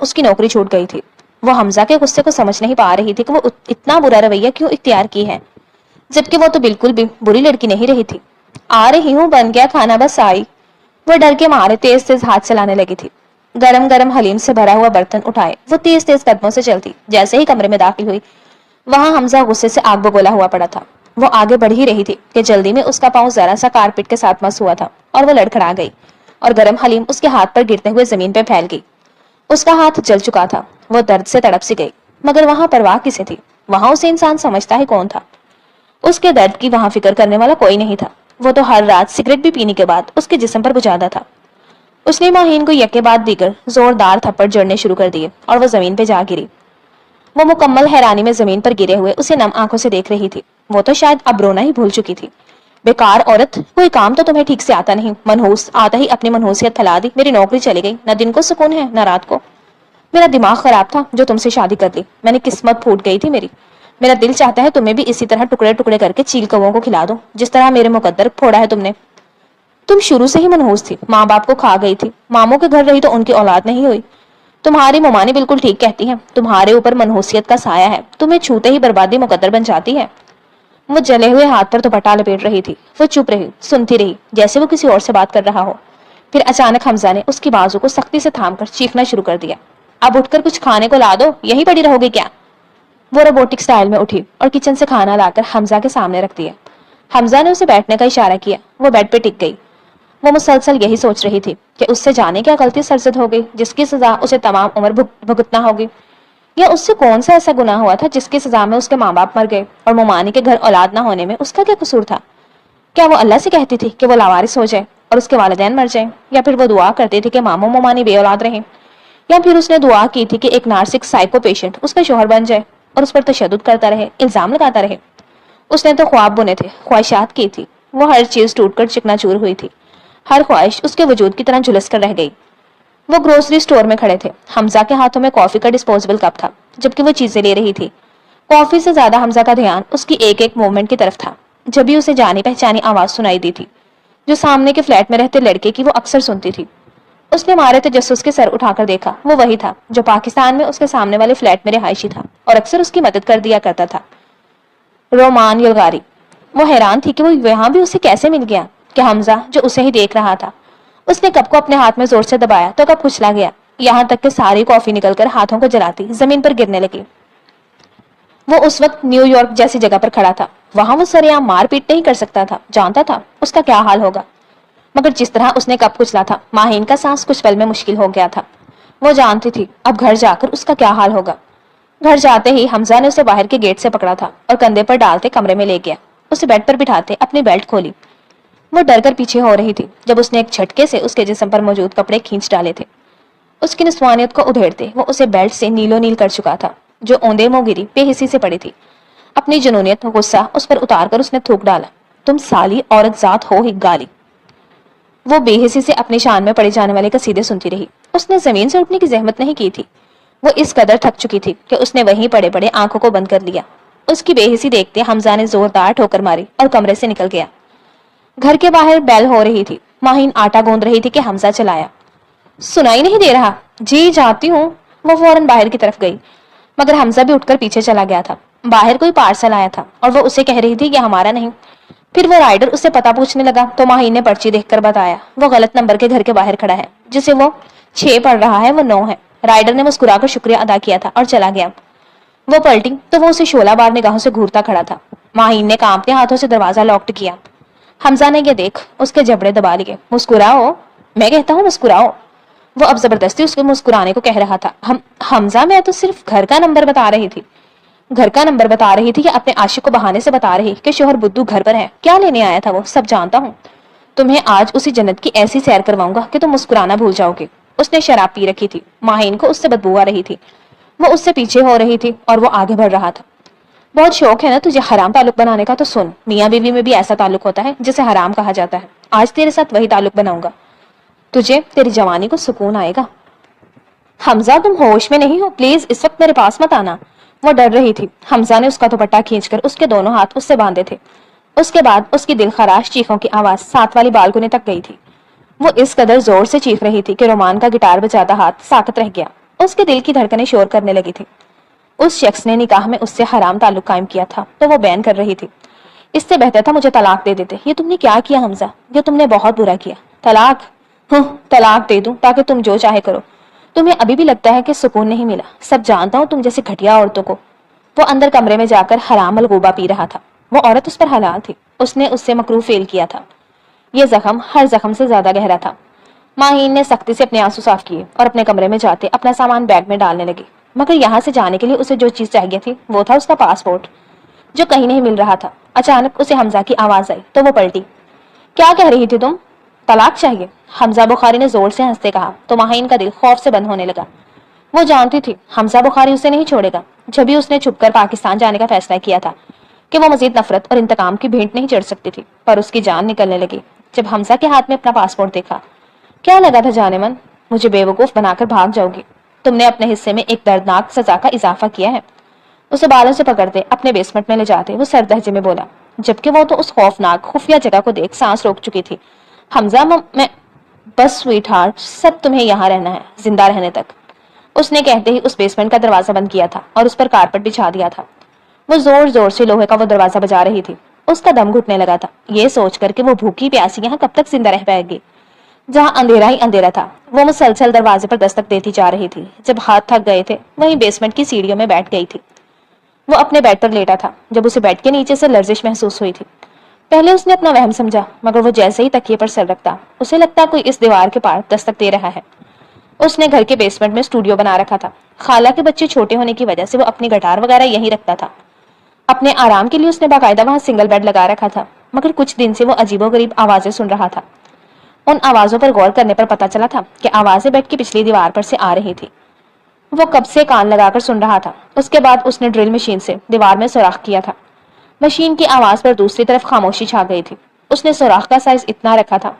اس کی نوکری چھوٹ گئی تھی۔ وہ حمزہ کے غصے کو سمجھ نہیں پا رہی تھی کہ وہ اتنا برا رویہ کیوں اختیار کی ہے، جبکہ وہ تو بالکل بھی بری لڑکی نہیں رہی تھی۔ آ رہی ہوں، بن گیا کھانا، بس آئی۔ وہ ڈر کے مارے تیز تیز ہاتھ چلانے لگی تھی۔ گرم گرم حلیم سے بھرا ہوا برتن اٹھائے وہ تیز تیز قدموں سے چلتی۔ جیسے ہی کمرے میں داخل ہوئی وہاں حمزہ غصے سے آگ بگولا ہوا پڑا تھا۔ وہ آگے بڑھ ہی رہی تھی کہ جلدی میں اس کا پاؤں ذرا سا کارپیٹ کے ساتھ مس ہوا تھا اور وہ لڑکھڑا گئی اور گرم حلیم اس کے ہاتھ پر گرتے ہوئے زمین پہ پھیل گئی۔ اس کا ہاتھ جل چکا تھا۔ وہ درد سے تڑپ سی گئی، مگر وہاں پرواہ کسے تھی؟ وہاں اسے انسان سمجھتا ہی کون تھا؟ اس کے درد کی وہاں فکر کرنے والا کوئی نہیں تھا۔ وہ تو ہر رات سگریٹ بھی پینے کے بعد اس کے جسم پر بجھاتا تھا۔ اس نے ماہین کو یکے بعد دیگر زوردار تھپڑ جڑنے شروع کر دیے اور وہ زمین پہ جا گری۔ وہ مکمل حیرانی میں زمین پر گرے ہوئے اسے نم آنکھوں سے دیکھ رہی تھی۔ وہ تو شاید اب رونا ہی بھول چکی تھی۔ بیکار عورت، کوئی کام تو تمہیں ٹھیک سے آتا نہیں، منحوس، آتا ہی اپنی منحوسیت پھیلا دی، میری نوکری چلی گئی، نہ دن کو سکون ہے نہ رات کو۔ میرا دماغ خراب تھا جو تم سے شادی کر لی، میں نے قسمت پھوٹ گئی تھی میری۔ میرا دل چاہتا ہے تمہیں بھی اسی طرح ٹکڑے ٹکڑے کر کے چیل کووں کو کھلا دو جس طرح میرے مقدر پھوڑا ہے تم نے۔ تم شروع سے ہی منحوس تھی، ماں باپ کو کھا گئی تھی، ماموں کے گھر رہی تو ان کی اولاد نہیں ہوئی۔ تمہاری ممانی بالکل ٹھیک کہتی ہیں، تمہارے اوپر منحوسیت کا سایہ ہے، تمہیں چھوتے ہی بربادی مقدر بن جاتی ہے۔ وہ جلے ہوئے ہاتھ پر دوپٹہ لپیٹ رہی تھی۔ وہ چپ رہی، سنتی رہی جیسے وہ کسی اور سے بات کر رہا ہو۔ پھر اچانک حمزہ نے اس کی بازو کو سختی سے تھام کر چیخنا شروع کر دیا، اب اٹھ کر کچھ کھانے کو لا دو، یہی پڑی رہو گی کیا؟ وہ روبوٹک سٹائل میں اٹھی اور کچن سے کھانا لا کر حمزہ کے سامنے رکھ دیا۔ حمزہ نے اسے بیٹھنے کا اشارہ کیا۔ وہ بیڈ پہ ٹک گئی۔ وہ مسلسل یہی سوچ رہی تھی کہ اس سے جانے کیا غلطی سرزد ہو گئی جس کی سزا اسے تمام عمر بھگتنا ہوگی، یا اس سے کون سا ایسا گناہ ہوا تھا جس کی سزا میں اس کے ماں باپ مر گئے اور ممانی کے گھر اولاد نہ ہونے میں اس کا کیا قصور تھا؟ کیا وہ اللہ سے کہتی تھی کہ وہ لاوارث ہو جائے اور اس کے والدین مر جائیں، یا پھر وہ دعا کرتی تھی کہ ماموں ممانی بے اولاد رہیں، یا پھر اس نے دعا کی تھی کہ ایک نارسک سائیکو پیشنٹ اس کا شوہر بن جائے اور اس پر تشدد کرتا رہے، الزام لگاتا رہے؟ اس نے تو خواب بنے تھے، خواہشات کی تھی، وہ ہر چیز ٹوٹ کر چکنا چور ہوئی تھی، ہر خواہش اس کے وجود کی طرح جھلس کر رہ گئی۔ وہ گروسری سٹور میں کھڑے تھے، حمزہ کے ہاتھوں میں کافی کا ڈسپوزیبل کپ تھا جبکہ وہ چیزیں لے رہی تھی۔ کافی سے زیادہ حمزہ کا دھیان اس کی ایک ایک موومنٹ کی طرف تھا۔ جب بھی اسے جانی پہچانی آواز سنائی دی تھی جو سامنے کے فلیٹ میں رہتے لڑکے کی وہ اکثر سنتی تھی۔ اس نے مارے تجسس کے سر اٹھا کر دیکھا، وہ وہی تھا جو پاکستان میں اس کے سامنے والے فلیٹ میں رہائشی تھا اور اکثر اس کی مدد کر دیا کرتا تھا، رومان یلغاری۔ وہ حیران تھی کہ وہ یہاں بھی اسے کیسے مل گیا کہ حمزہ جو اسے ہی دیکھ رہا تھا۔ اس نے کپ کو اپنے ہاتھ میں زور سے دبایا تو کپ کچلا گیا، یہاں تک کہ ساری کافی نکل کر ہاتھوں کو جلاتی زمین پر گرنے لگی۔ وہ اس وقت نیو یارک جیسی جگہ پر کھڑا تھا، وہاں وہ سرعام مار پیٹ نہیں کر سکتا تھا، جانتا تھا اس کا کیا حال ہوگا، مگر جس طرح اس نے کپ کچلا تھا ماہین کا سانس کچھ پل میں مشکل ہو گیا تھا۔ وہ جانتی تھی اب گھر جا کر اس کا کیا حال ہوگا۔ گھر جاتے ہی حمزہ نے اسے باہر کے گیٹ سے پکڑا تھا اور کندھے پر ڈالتے کمرے میں لے گیا، اسے بیڈ پر بٹھاتے اپنی بیلٹ کھولی۔ وہ ڈر کر پیچھے ہو رہی تھی جب اس نے ایک جھٹکے سے اس کے جسم پر موجود کپڑے کھینچ ڈالے تھے۔ اس کی نسوانیت کو ادھیڑتے وہ اسے بیلٹ سے نیلو نیل کر چکا تھا جو اوندے منہ گری بے حسی سے پڑی تھی۔ اپنی جنونیت غصہ اس پر اتار کر اس نے تھوک ڈالا، تم سالی عورت ذات ہو ہی گالی۔ وہ بے حسی سے اپنی شان میں پڑے جانے والے قصیدے سنتی رہی۔ اس نے زمین سے اٹھنے کی زحمت نہیں کی تھی، وہ اس قدر تھک چکی تھی کہ اس نے وہیں پڑے پڑے آنکھوں کو بند کر لیا۔ اس کی بے حسی دیکھتے حمزہ نے زوردار ٹھوکر ماری اور کمرے سے نکل گیا۔ گھر کے باہر بیل ہو رہی تھی، ماہین آٹا گوند رہی تھی کہ حمزہ چلایا۔ سنائی نہیں دے رہا؟ جی جاتی ہوں۔ وہ فوراً باہر کی طرف گئی، مگر حمزہ بھی اٹھ کر پیچھے چلا گیا تھا۔ باہر کوئی پارسل آیا تھا اور وہ اسے کہہ رہی تھی کہ ہمارا نہیں۔ پھر وہ رائڈر اس سے پتہ پوچھنے لگا تو ماہین نے پرچی دیکھ کر بتایا وہ غلط نمبر کے گھر کے باہر کھڑا ہے، جسے وہ 6 پڑھ رہا ہے وہ 9 ہے۔ رائڈر نے مسکرا کر شکریہ ادا کیا تھا اور چلا گیا۔ وہ پلٹی تو وہ اسے شعلہ بار نگاہوں سے گھورتا کھڑا تھا۔ ماہین نے کانپتے ہاتھوں سے دروازہ لاک کیا۔ حمزہ نے یہ دیکھ اس کے جبڑے دبا لیے۔ مسکراؤ، میں کہتا ہوں مسکراؤ۔ وہ اب زبردستی اس کے مسکرانے کو کہہ رہا تھا۔ حمزہ میں تو صرف گھر کا نمبر بتا رہی تھی، گھر کا نمبر بتا رہی تھی یا اپنے عاشق کو بہانے سے بتا رہی کہ شوہر بدو گھر پر ہے؟ کیا لینے آیا تھا وہ سب جانتا ہوں۔ تمہیں آج اسی جنت کی ایسی سیر کرواؤں گا کہ تم مسکرانا بھول جاؤ گے۔ اس نے شراب پی رکھی تھی، ماہین کو اس سے بدبو آ رہی تھی۔ وہ اس سے پیچھے ہو رہی تھی اور وہ آگے بڑھ رہا تھا۔ بہت شوق ہے نا تجھے حرام تعلق بنانے کا، تو سن، میاں بیوی میں بھی ایسا تعلق ہوتا ہے جسے حرام کہا جاتا ہے۔ آج تیرے ساتھ وہی تعلق بناؤں گا، تجھے تیری جوانی کو سکون آئے گا۔ حمزہ تم ہوش میں نہیں ہو، پلیز اس وقت میرے پاس مت آنا۔ وہ ڈر رہی تھی۔ حمزہ نے اس کا دوپٹہ کھینچ کر اس کے دونوں ہاتھ اس سے باندھے تھے۔ اس کے بعد اس کی دل خراش چیخوں کی آواز ساتھ والی بالکنی تک گئی تھی۔ وہ اس قدر زور سے چیخ رہی تھی کہ رومان کا گٹار بجاتا ہاتھ ساکت رہ گیا. اس کے دل کی دھڑکنیں شور کرنے لگی تھی. اس شخص نے نکاح میں اس سے حرام تعلق قائم کیا تھا تو وہ بین کر رہی تھی. اس سے بہتر تھا مجھے طلاق دے دیتے. یہ تم نے کیا کیا حمزہ؟ یہ تم نے بہت برا کیا. طلاق؟ طلاق دے دوں تاکہ تم جو چاہے کرو. تمہیں ابھی بھی لگتا ہے کہ سکون نہیں ملا. سب جانتا ہوں تم جیسے گھٹیا عورتوں کو. وہ اندر کمرے میں جا کر حرام الغوبہ پی رہا تھا. وہ عورت اس پر حلال تھی. اس نے اس سے مکروہ فعل کیا تھا. یہ زخم ہر زخم سے زیادہ گہرا تھا. ماہین نے سختی سے اپنے آنسو صاف کیے اور اپنے کمرے میں جاتے اپنا سامان بیگ میں ڈالنے لگی. مگر یہاں سے جانے کے لیے اسے جو چیز چاہیے تھی وہ تھا اس کا پاسپورٹ جو کہیں نہیں مل رہا تھا. اچانک اسے حمزہ کی آواز آئی تو وہ پلٹی. کیا کہہ رہی تھی تم؟ طلاق چاہیے؟ حمزہ بخاری نے زور سے ہنستے کہا تو ماہین کا دل خوف سے بند ہونے لگا. وہ جانتی تھی حمزہ بخاری اسے نہیں چھوڑے گا. جب بھی اس نے چھپ کر پاکستان جانے کا فیصلہ کیا تھا کہ وہ مزید نفرت اور انتقام کی بھینٹ نہیں چڑھ سکتی تھی. پر اس کی جان نکلنے لگی جب حمزہ کے ہاتھ میں اپنا پاسپورٹ دیکھا. کیا لگا تھا جانے من مجھے بیوقوف بنا کر بھاگ جاؤ گی؟ تم نے اپنے حصے میں ایک دردناک سزا کا اضافہ کیا ہے. اسے بالوں سے پکڑتے اپنے بیسمنٹ میں لے جاتے وہ سرد لہجے میں بولا جبکہ وہ تو اس خوفناک خفیہ جگہ کو دیکھ سانس روک چکی تھی. حمزہ میں بس سویٹ ہارٹ سب تمہیں یہاں رہنا ہے زندہ رہنے تک. اس نے کہتے ہی اس بیسمنٹ کا دروازہ بند کیا تھا اور اس پر کارپٹ بچھا دیا تھا. وہ زور زور سے لوہے کا وہ دروازہ بجا رہی تھی. اس کا دم گھٹنے لگا تھا یہ سوچ کر کہ وہ بھوکی پیاسی یہاں کب تک زندہ رہ پائے گی جہاں اندھیرا ہی اندھیرا تھا. وہ مسلسل دروازے پر دستک دیتی جا رہی تھی. جب ہاتھ تھک گئے تھے وہیں بیسمنٹ کی سیڑھیوں میں بیٹھ گئی تھی. وہ اپنے بیڈ پر لیٹا تھا جب اسے بیڈ کے نیچے سے لرزش محسوس ہوئی تھی. پہلے اس نے اپنا وہم سمجھا مگر وہ جیسے ہی تکیے پر سر رکھتا اسے لگتا کوئی اس دیوار کے پار دستک دے رہا ہے. اس نے گھر کے بیسمنٹ میں اسٹوڈیو بنا رکھا تھا. خالہ کے بچے چھوٹے ہونے کی وجہ سے وہ اپنی گٹار وغیرہ یہیں رکھتا تھا. اپنے آرام کے لیے اس نے باقاعدہ وہاں سنگل بیڈ لگا رکھا تھا. مگر کچھ دن سے وہ عجیب و غریب آوازیں سن رہا تھا. ان آوازوں پر غور کرنے پر پتا چلا تھا کہ آوازیں بیڈ کی پچھلی دیوار پر سے آ رہی تھی. وہ کب سے کان لگا کر سن رہا تھا. اس کے بعد اس نے ڈرل مشین سے دیوار میں سوراخ کیا تھا. مشین کی آواز پر دوسری طرف خاموشی چھا گئی تھی. اس نے سوراخ کا سائز اتنا رکھا تھا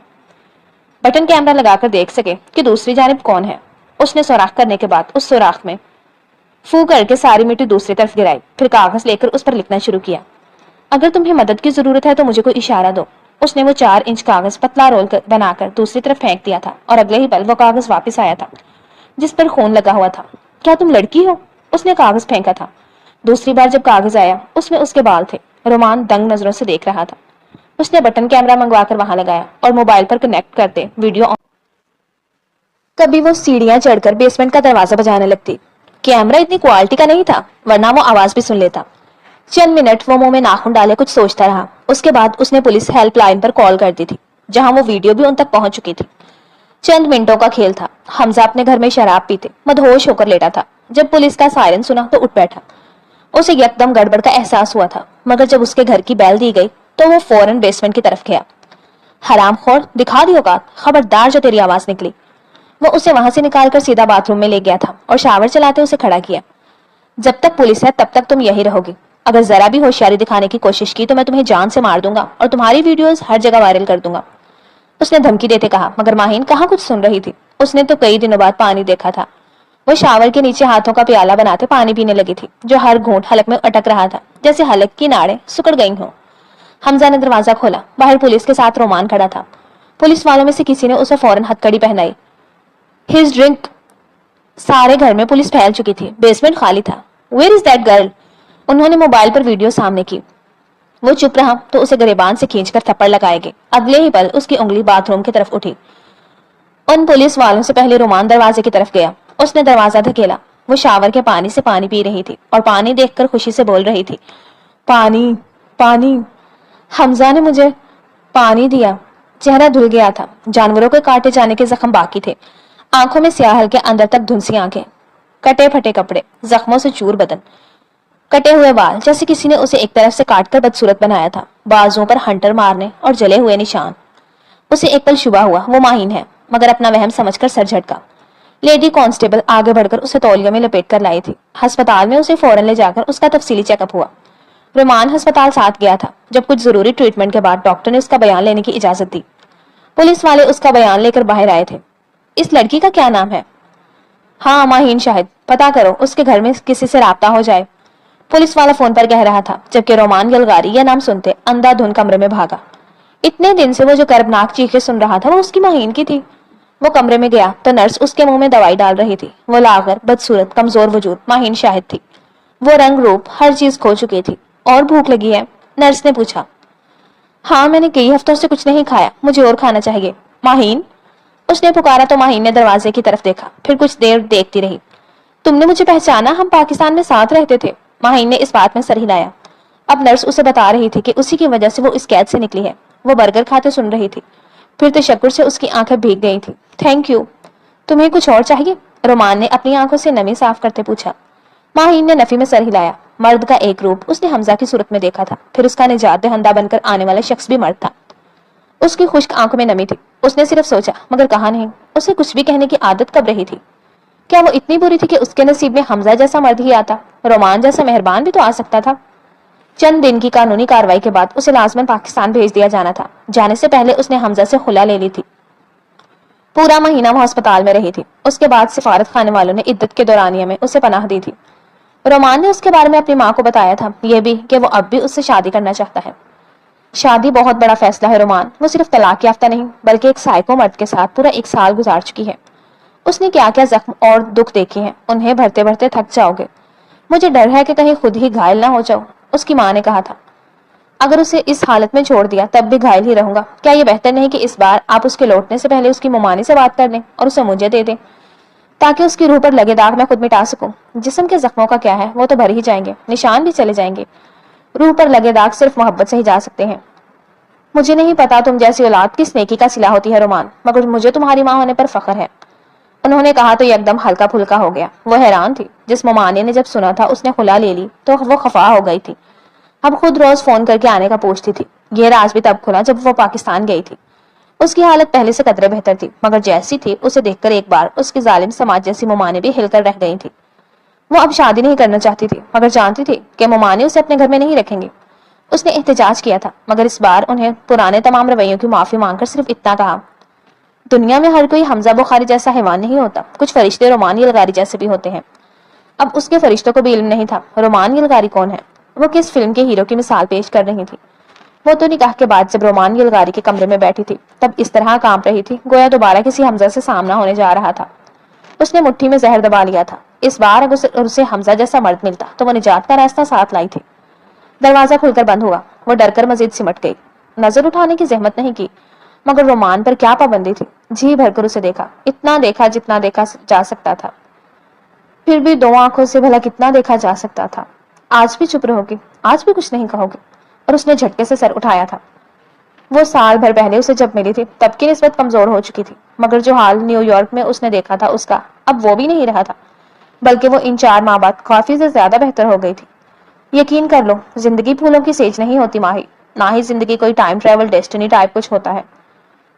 بٹن کیمرہ لگا کر دیکھ سکے کہ دوسری جانب کون ہے. اس نے سوراخ کرنے کے بعد اس سوراخ میں فو کر کے ساری مٹی دوسری طرف گرائی. پھر کاغذ لے کر اس پر لکھنا شروع کیا. اگر تمہیں مدد کی ضرورت ہے تو مجھے کوئی اشارہ دو. اس نے وہ 4 انچ کاغذ پتلا رول بنا کر دوسری طرف پھینک دیا تھا اور اگلے ہی پل وہ کاغذ واپس آیا تھا جس پر خون لگا ہوا تھا. کیا تم لڑکی ہو؟ اس نے کاغذ پھینکا تھا. دوسری بار جب کاغذ آیا اس میں اس کے بال تھے. رومان دنگ نظروں سے دیکھ رہا تھا. اس نے بٹن کیمرہ منگوا کر وہاں لگایا اور موبائل پر کنیکٹ کرتے ویڈیو آن. کبھی وہ سیڑھیاں چڑھ کر بیسمنٹ کا دروازہ بجانے لگتی. کیمرہ اتنی کوالٹی کا نہیں تھا ورنہ وہ آواز بھی سن لیتا. چند منٹ وہ منہ میں ناخن ڈالے کچھ سوچتا رہا. اس کے بعد اس نے پولیس ہیلپ لائن پر کال کر دی تھی جہاں وہ ویڈیو بھی ان تک پہنچ چکی تھی. چند منٹوں کا کھیل تھا. حمزہ اپنے گھر میں شراب پیتے مدہوش ہو کر لیٹا تھا. جب پولیس کا سائرن سنا تو اٹھ بیٹھا. اسے یکدم گڑبڑ کا احساس ہوا تھا مگر جب اس کے گھر کی بیل دی گئی تو وہ فوراً بیسمنٹ کی طرف گیا. حرام خور دکھا دی اوقات. خبردار جو تیری آواز نکلی. وہ اسے وہاں سے نکال کر سیدھا باتھ روم میں لے گیا تھا اور شاور چلاتے اسے کھڑا کیا. جب تک پولیس ہے تب تک تم یہی رہو گی. اگر ذرا بھی ہوشیاری دکھانے کی کوشش کی تو میں تمہیں جان سے مار دوں گا اور تمہاری ویڈیوز ہر جگہ وائرل کر دوں گا. اس نے دھمکی دیتے کہا مگر ماہین کہاں کچھ سن رہی تھی. اس نے تو کئی دنوں بعد پانی دیکھا تھا. وہ شاور کے نیچے ہاتھوں کا پیالہ بناتے پانی پینے لگی تھی جو ہر گھونٹ حلق میں اٹک رہا تھا جیسے حلق کی ناڑیں سکڑ گئی ہوں. حمزہ نے دروازہ کھولا. باہر پولیس کے ساتھ رومان کھڑا تھا. پولیس والوں میں سے کسی نے اسے فوراً ہتھکڑی پہنائی. His drink. سارے گھر میں پولیس پھیل چکی تھی. بیسمنٹ خالی تھا. Where is that girl? انہوں نے موبائل پر ویڈیو سامنے کی. وہ چپ رہا تو اسے گریبان سے کھینچ کر تھپڑ لگائے گے. اگلے ہی پل اس کی انگلی باتھ روم کی طرف اٹھی. ان پولیس والوں سے پہلے رومان دروازے کی طرف گیا. اس نے دروازہ دھکیلا. وہ شاور کے پانی سے پانی پی رہی تھی اور پانی دیکھ کر خوشی سے بول رہی تھی پانی پانی. حمزہ نے مجھے پانی دیا. چہرہ دھل گیا تھا. جانوروں کے کاٹے جانے کے زخم باقی تھے. آنکھوں میں سیاہ ہلکے اندر تک دھنسی آنکھیں. کٹے پھٹے کپڑے. زخموں سے چور بدن. کٹے ہوئے بال جیسے کسی نے اسے ایک طرف سے کاٹ کر بدصورت بنایا تھا. بازوں پر ہنٹر مارنے اور جلے ہوئے نشان. اسے ایک پل شبہ ہوا وہ ماہین ہے مگر اپنا وہم سمجھ کر سر جھٹکا. لیڈی کانسٹیبل آگے بڑھ کر اسے تولیوں میں لپیٹ کر لائی تھی. ہسپتال میں اسے فوراً لے جا کر اس کا تفصیلی چیک اپ ہوا. رومان ہسپتال ساتھ گیا تھا. جب کچھ ضروری ٹریٹمنٹ کے بعد ڈاکٹر نے اس کا بیان لینے کی اجازت دی. پولیس والے اس کا بیان لے کر باہر آئے تھے. اس لڑکی کا کیا نام ہے؟ ہاں ماہین شاہد. پتا کرو اس کے گھر میں کسی سے رابطہ ہو جائے. پولیس والا فون پر کہہ رہا تھا جبکہ رومان یلغاری یہ نام سنتے اندھا دھن کمرے میں بھاگا. اتنے دن سے وہ جو کربناک چیخیں سن رہا تھا وہ اس کی مہین کی تھی۔ وہ کمرے میں گیا تو نرس اس کے منہ میں دوائی ڈال رہی تھی۔ وہ لاغر، بدصورت، کمزور وجود ماہین شاہد تھی۔ وہ رنگ روپ ہر چیز کھو چکی تھی۔ اور بھوک لگی ہے؟ نرس نے پوچھا۔ ہاں، میں نے کئی ہفتوں سے کچھ نہیں کھایا، مجھے اور کھانا چاہیے۔ ماہین، اس نے پکارا تو ماہین نے دروازے کی طرف دیکھا، پھر کچھ دیر دیکھتی رہی۔ تم نے مجھے پہچانا؟ ہم پاکستان میں ساتھ رہتے تھے۔ ماہین نے اس بات میں سر ہلایا۔ اب نرس اسے بتا رہی تھی کہ اسی کی وجہ سے وہ اس قید سے نکلی ہے۔ وہ برگر کھاتے سن رہی تھی، پھر تشکر سے اس کی آنکھیں بھیگ گئی تھی۔ Thank you. تمہیں کچھ اور چاہیے؟ رومان نے اپنی آنکھوں سے نمی صاف کرتے پوچھا۔ ماہین نے نفی میں سر ہلایا۔ مرد کا ایک روپ اس نے حمزہ کی صورت میں دیکھا تھا، پھر اس کا نجات دہندہ بن کر آنے والا شخص بھی مرد تھا۔ اس کی خشک آنکھوں میں نمی تھی۔ اس نے صرف سوچا مگر کہا نہیں۔ اسے کچھ بھی کہنے کی عادت کب رہی تھی؟ کیا وہ اتنی بری تھی کہ اس کے نصیب میں حمزہ جیسا مرد ہی آتا؟ رومان جیسا مہربان بھی تو آ سکتا تھا۔ چند دن کی قانونی کارروائی کے بعد اسے لازماً پاکستان بھیج دیا جانا تھا۔ جانے سے پہلے اس نے حمزہ سے خلا لے لی تھی۔ پورا مہینہ وہ ہسپتال میں رہی تھی۔ اس کے بعد سفارت خانے والوں نے عدت کے دورانیے میں اسے پناہ دی تھی۔ رومان نے اس کے بارے میں اپنی ماں کو بتایا تھا، یہ بھی کہ وہ اب بھی اس سے شادی کرنا چاہتا ہے۔ شادی بہت بڑا فیصلہ ہے رومان۔ وہ صرف طلاق یافتہ نہیں بلکہ ایک سائیکو مرد کے ساتھ پورا 1 سال گزار چکی ہے۔ اس نے کیا کیا زخم اور دکھ دیکھے ہیں، انہیں بھرتے بھرتے تھک جاؤ گے۔ مجھے ڈر ہے کہ کہیں خود ہی گھائل نہ ہو جاؤ، اس کی ماں نے کہا تھا۔ اگر اسے اس حالت میں چھوڑ دیا تب بھی گھائل ہی رہوں گا۔ کیا یہ بہتر نہیں کہ اس بار آپ اس کے لوٹنے سے پہلے اس کی ممانی سے بات کر لیں اور اسے مجھے دے دیں تاکہ اس کی روح پر لگے داغ میں خود مٹا سکوں؟ جسم کے زخموں کا کیا ہے، وہ تو بھر ہی جائیں گے، نشان بھی چلے جائیں گے۔ روح پر لگے داغ صرف محبت سے ہی جا سکتے ہیں۔ مجھے نہیں پتا تم جیسی اولاد کس نیکی کا صلہ ہوتی ہے رومان، مگر مجھے تمہاری ماں ہونے پر فخر ہے۔ انہوں نے کہا تو یہ ایک دم ہلکا پھلکا ہو گیا۔ وہ حیران تھی۔ جس ممانے نے جب سنا تھا اس نے خلا لے لی تو وہ خفا ہو گئی تھی۔ اب خود روز فون کر کے آنے کا پوچھتی تھی۔ یہ راز بھی تب کھلا جب وہ پاکستان گئی تھی۔ اس کی حالت پہلے سے قدرے بہتر تھی، مگر جیسی تھی اسے دیکھ کر ایک بار اس کی ظالم سماج جیسی ممانے بھی ہل کر رہ گئی تھی۔ وہ اب شادی نہیں کرنا چاہتی تھی، مگر جانتی تھی کہ ممانے اسے اپنے گھر میں نہیں رکھیں گے۔ اس نے احتجاج کیا تھا، مگر اس بار انہیں پرانے تمام رویوں کی معافی مانگ کر صرف اتنا کہا، دنیا میں ہر کوئی حمزہ بخاری جیسا حیوان نہیں ہوتا، کچھ فرشتے رومان یلغاری جیسے بھی ہوتے ہیں۔ اب اس کے فرشتوں کو بھی علم نہیں تھا رومان یلغاری کون ہے، وہ کس فلم کے ہیرو کی مثال پیش کر رہی تھی۔ وہ تو نکاح کے بعد جب رومان یلغاری کے کمرے میں بیٹھی تھی تب اس طرح کانپ رہی تھی گویا دوبارہ کسی حمزہ سے سامنا ہونے جا رہا تھا۔ اس نے مٹھی میں زہر دبا لیا تھا۔ اس بار اگر اسے حمزہ جیسا مرد ملتا تو وہ نجات کا راستہ ساتھ لائی تھی۔ دروازہ کھل کر بند ہوا۔ وہ ڈر کر مزید سمٹ گئی۔ نظر اٹھانے کی زحمت نہیں کی، مگر رومان پر کیا پابندی تھی۔ جی بھر کر اسے دیکھا، اتنا دیکھا جتنا دیکھا جا سکتا تھا۔ پھر بھی 2 آنکھوں سے بھلا کتنا دیکھا جا سکتا تھا۔ آج بھی چپ رہو گی؟ آج بھی کچھ نہیں کہو گی؟ اور اس نے جھٹکے سے سر اٹھایا تھا۔ وہ سال بھر پہلے اسے جب ملی تھی تب کی نسبت کمزور ہو چکی تھی، مگر جو حال نیو یارک میں اس نے دیکھا تھا اس کا اب وہ بھی نہیں رہا تھا، بلکہ وہ ان 4 ماہ بعد کافی سے زیادہ بہتر ہو گئی تھی۔ یقین کر لو، زندگی پھولوں کی سیج نہیں ہوتی ماہی، نہ ہی زندگی کوئی ٹائم ٹریول ڈیسٹنی ٹائپ کچھ ہوتا ہے۔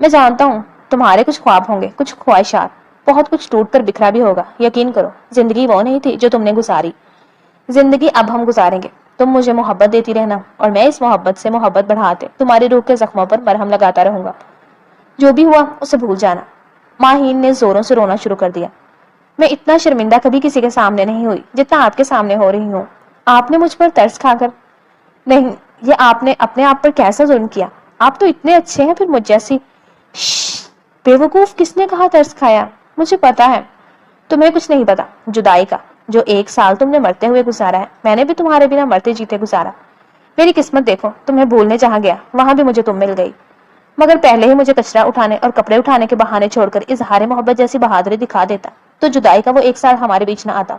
میں جانتا ہوں تمہارے کچھ خواب ہوں گے، کچھ خواہشات، بہت کچھ ٹوٹ کر بکھرا بھی ہوگا۔ یقین کرو، زندگی وہ نہیں تھی جو تم نے گزاری، زندگی اب ہم گزاریں گے۔ تم مجھے محبت دیتی رہنا اور میں اس محبت سے محبت بڑھاتے تمہاری روح کے زخموں پر مرہم لگاتا رہوں گا۔ جو بھی ہوا اسے بھول جانا۔ ماہین نے زوروں سے رونا شروع کر دیا۔ میں اتنا شرمندہ کبھی کسی کے سامنے نہیں ہوئی جتنا آپ کے سامنے ہو رہی ہوں۔ آپ نے مجھ پر ترس کھا کر نہیں، یہ آپ نے اپنے آپ پر کیسا ظلم کیا؟ آپ تو اتنے اچھے ہیں، پھر مجھ جیسی بے وقوف کس نے کہا ترس کھایا؟ مجھے پتا ہے تمہیں کچھ نہیں پتا جدائی کا۔ جو 1 سال تم نے مرتے ہوئے گزارا ہے میں نے بھی تمہارے بنا مرتے جیتے گزارا۔ میری قسمت دیکھو، تمہیں بھولنے جہاں گیا وہاں بھی مجھے تم مل گئی، مگر پہلے ہی مجھے کچرا اٹھانے اور کپڑے اٹھانے کے بہانے چھوڑ کر اظہار محبت جیسی بہادری دکھا دیتا تو جدائی کا وہ 1 سال ہمارے بیچ نہ آتا۔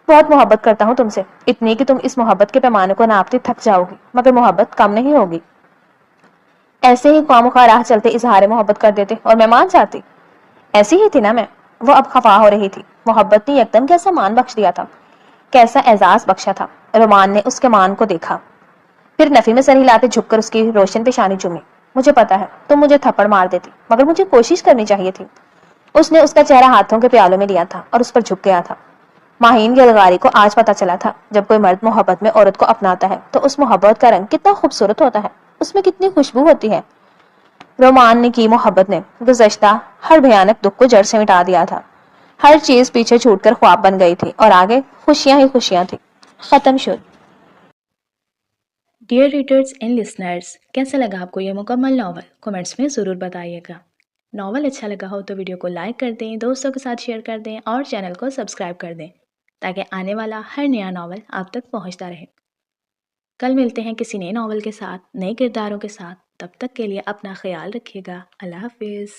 بہت محبت کرتا ہوں تم سے، اتنی کہ تم اس محبت کے پیمانے کو ناپتے تھک جاؤ گی، مگر محبت کم نہیں ہوگی۔ ایسے ہی خواہ راہ چلتے اظہار محبت کر دیتے اور میں مان جاتی۔ ایسی ہی تھی نا میں۔ وہ اب خفا ہو رہی تھی۔ محبت نے یکدم کیسا مان بخش دیا تھا، کیسا اعزاز بخشا تھا۔ رومان نے اس کے مان کو دیکھا، پھر نفی میں سر ہلاتے جھک کر اس کی روشن پیشانی چومی۔ مجھے پتا ہے تم مجھے تھپڑ مار دیتی، مگر مجھے کوشش کرنی چاہیے تھی۔ اس نے اس کا چہرہ ہاتھوں کے پیالوں میں لیا تھا اور اس پر جھک گیا تھا۔ ماہین یلغاری کو آج پتا چلا تھا جب کوئی مرد محبت میں عورت کو اپناتا ہے تو اس محبت کا رنگ کتنا خوبصورت ہوتا ہے، اس میں کتنی خوشبو ہوتی ہے۔ رومان نے کی محبت نے گزشتہ ہر بھیانک دکھ کو جڑ سے مٹا دیا تھا۔ ہر چیز پیچھے چھوٹ کر خواب بن گئی تھی اور آگے خوشیاں ہی خوشیاں تھی۔ ختم شد۔ ڈیئر ریڈرز اینڈ لسنرز، کیسا لگا آپ کو یہ مکمل ناول؟ کمنٹس میں ضرور بتائیے گا۔ ناول اچھا لگا ہو تو ویڈیو کو لائک کر دیں، دوستوں کے ساتھ شیئر کر دیں اور چینل کو سبسکرائب کر دیں تاکہ آنے والا ہر نیا ناول آپ تک پہنچتا رہے۔ کل ملتے ہیں کسی نئے ناول کے ساتھ، نئے کرداروں کے ساتھ۔ تب تک کے لیے اپنا خیال رکھیے گا۔ اللہ حافظ۔